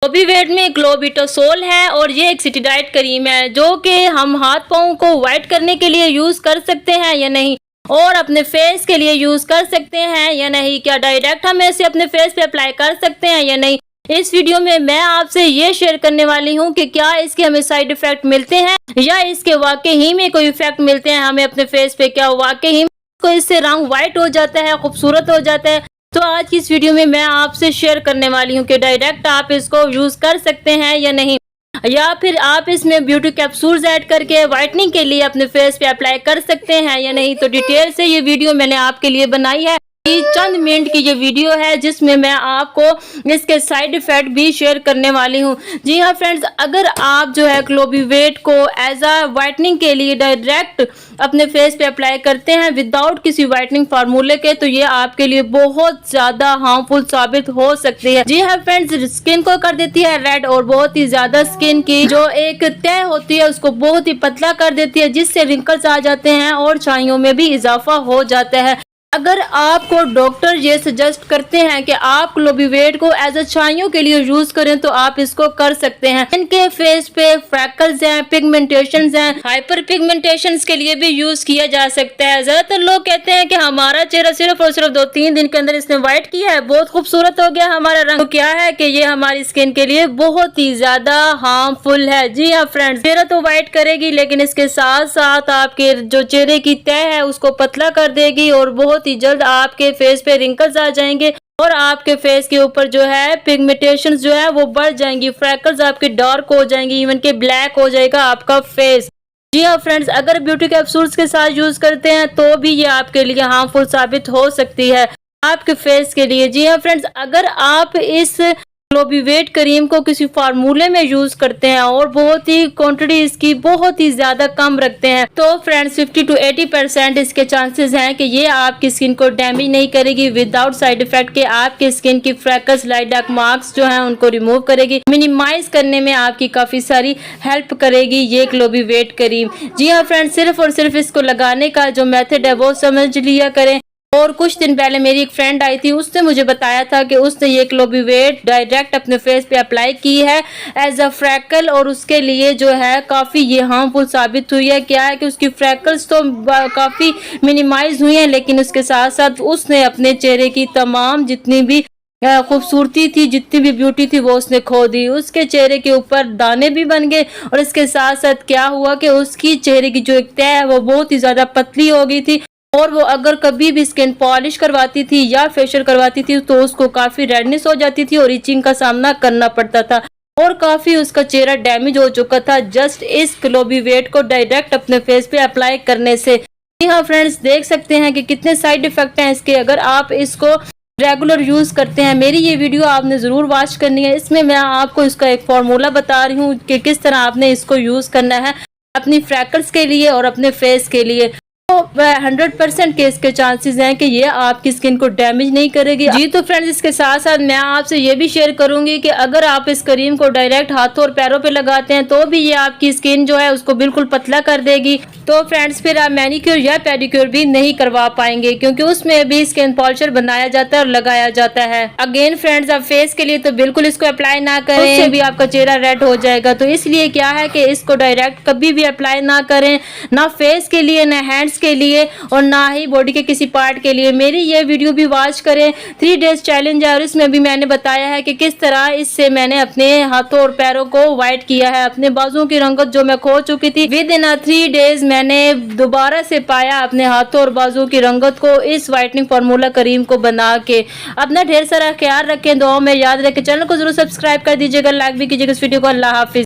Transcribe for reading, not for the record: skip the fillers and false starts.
ग्लोबीवेट में ग्लोबिटोसोल है और ये एक सिटिडाइट क्रीम है जो कि हम हाथ पाँव को वाइट करने के लिए यूज़ कर सकते हैं या नहीं, और अपने फेस के लिए यूज़ कर सकते हैं या नहीं, क्या डायरेक्ट हम इसे अपने फेस पे अप्लाई कर सकते हैं या नहीं। इस वीडियो में मैं आपसे ये शेयर करने वाली हूँ कि क्या इसके हमें साइड इफेक्ट मिलते हैं या इसके वाकई ही में कोई इफेक्ट मिलते हैं हमें अपने फेस पे, क्या वाकई ही को इससे रंग वाइट हो जाता है, खूबसूरत हो जाता है। तो आज की इस वीडियो में मैं आपसे शेयर करने वाली हूँ कि डायरेक्ट आप इसको यूज़ कर सकते हैं या नहीं, या फिर आप इसमें ब्यूटी कैप्सूल्स ऐड करके वाइटनिंग के लिए अपने फेस पे अप्लाई कर सकते हैं या नहीं। तो डिटेल से ये वीडियो मैंने आपके लिए बनाई है। चंद मिनट की ये वीडियो है जिसमें मैं आपको इसके साइड इफेक्ट भी शेयर करने वाली हूँ। जी हाँ फ्रेंड्स, अगर आप जो है ग्लोबीवेट को एज अ वाइटनिंग के लिए डायरेक्ट अपने फेस पे अप्लाई करते हैं विदाउट किसी वाइटनिंग फार्मूले के, तो ये आपके लिए बहुत ज्यादा हार्मफुल साबित हो सकती है। जी हाँ फ्रेंड्स, स्किन को कर देती है रेड और बहुत ही ज्यादा स्किन की जो एक तह होती है उसको बहुत ही पतला कर देती है, जिससे रिंकल्स आ जाते हैं और छाइयों में भी इजाफा हो जाता है। अगर आपको डॉक्टर ये सजेस्ट करते हैं कि आप ग्लोबीवेट को एज अ छाइयों के लिए यूज करें तो आप इसको कर सकते हैं। इनके फेस पे फ्रैकल्स हैं, पिगमेंटेशंस हैं, हाइपर पिगमेंटेशंस के लिए भी यूज किया जा सकता है। ज्यादातर लोग कहते हैं कि हमारा चेहरा सिर्फ और सिर्फ 2-3 दिन के अंदर इसने व्हाइट किया है, बहुत खूबसूरत हो गया हमारा रंग। तो क्या है कि ये हमारी स्किन के लिए बहुत ही ज्यादा हार्मफुल है। जी हाँ फ्रेंड्स, चेहरा तो व्हाइट करेगी लेकिन इसके साथ साथ आपके जो चेहरे की तह है उसको पतला कर देगी और बहुत ही जल्द आपके फेस पे रिंकल्स आ जाएंगे और आपके फेस के ऊपर जो है पिगमेंटेशंस जो है वो बढ़ जाएंगी, फ्रैकल्स आपके डार्क हो जाएंगी, इवन के ब्लैक हो जाएगा आपका फेस। जी हाँ फ्रेंड्स, अगर ब्यूटी कैप्सूल्स के साथ यूज करते हैं तो भी ये आपके लिए हार्मफुल साबित हो सकती है आपके फेस के लिए। जी हाँ फ्रेंड्स, अगर आप इस ग्लोबीवेट क्रीम को किसी फार्मूले में यूज करते हैं और बहुत ही क्वांटिटी इसकी बहुत ही ज्यादा कम रखते हैं तो फ्रेंड्स 50 to 80% इसके चांसेस हैं कि ये आपकी स्किन को डैमेज नहीं करेगी विदाउट साइड इफेक्ट के। आपके स्किन की फ्रैकल्स, लाइट डार्क मार्क्स जो हैं उनको रिमूव करेगी, मिनिमाइज करने में आपकी काफी सारी हेल्प करेगी ये ग्लोबीवेट क्रीम। जी हाँ फ्रेंड्स, सिर्फ और सिर्फ इसको लगाने का जो मेथड है वो समझ लिया करें। और कुछ दिन पहले मेरी एक फ्रेंड आई थी, उसने मुझे बताया था कि उसने ये ग्लोबीवेट डायरेक्ट अपने फेस पे अप्लाई की है एज अ फ्रैकल और उसके लिए जो है काफ़ी ये हार्मफुल साबित हुई है। क्या है कि उसकी फ्रैकल्स तो काफ़ी मिनिमाइज हुई हैं लेकिन उसके साथ साथ उसने अपने चेहरे की तमाम जितनी भी खूबसूरती थी, जितनी भी ब्यूटी थी वो उसने खो दी। उसके चेहरे के ऊपर दाने भी बन गए और इसके साथ साथ क्या हुआ कि उसकी चेहरे की जो एक तह है वो बहुत ही ज़्यादा पतली हो गई थी और वो अगर कभी भी स्किन पॉलिश करवाती थी या फेशियल करवाती थी तो उसको काफ़ी रेडनेस हो जाती थी और इचिंग का सामना करना पड़ता था और काफ़ी उसका चेहरा डैमेज हो चुका था जस्ट इस ग्लोबीवेट को डायरेक्ट अपने फेस पे अप्लाई करने से। जी हाँ फ्रेंड्स, देख सकते हैं कि कितने साइड इफेक्ट हैं इसके अगर आप इसको रेगुलर यूज़ करते हैं। मेरी ये वीडियो आपने ज़रूर वॉच करनी है, इसमें मैं आपको इसका एक फॉर्मूला बता रही हूँ कि किस तरह आपने इसको यूज़ करना है अपनी फ्रैकल्स के लिए और अपने फेस के लिए। 100% के इसके चांसेस हैं कि ये आपकी स्किन को डैमेज नहीं करेगी। जी तो फ्रेंड्स, इसके साथ साथ मैं आपसे ये भी शेयर करूंगी कि अगर आप इस क्रीम को डायरेक्ट हाथों और पैरों पे लगाते हैं तो भी ये आपकी स्किन जो है उसको बिल्कुल पतला कर देगी। तो फ्रेंड्स फिर आप मैनिक्योर या पेडिक्योर भी नहीं करवा पाएंगे क्योंकि उसमें भी स्किन पॉलिशर बनाया जाता है और लगाया जाता है। अगेन फ्रेंड्स, आप फेस के लिए तो बिल्कुल इसको अप्लाई ना करें, उससे भी आपका चेहरा रेड हो जाएगा। तो इसलिए क्या है कि इसको डायरेक्ट कभी भी अप्लाई ना करें, ना फेस के लिए, ना हैंड्स के लिए और ना ही बॉडी के किसी पार्ट के लिए। मेरी ये वीडियो भी वॉच करें, 3 डेज चैलेंज है और इसमें भी मैंने बताया है कि किस तरह इससे मैंने अपने हाथों और पैरों को व्हाइट किया है। अपने बाजुओं की रंगत जो मैं खो चुकी थी विद इन 3 डेज मैंने दोबारा से पाया अपने हाथों और बाजुओं की रंगत को इस वाइटनिंग फार्मूला क्रीम को बना के। अपना ढेर सारा ख्याल रखें, दुआओं में याद रखें, चैनल को जरूर सब्सक्राइब कर दीजिएगा, लाइक भी कीजिएगा इस वीडियो को। अल्लाह हाफिज।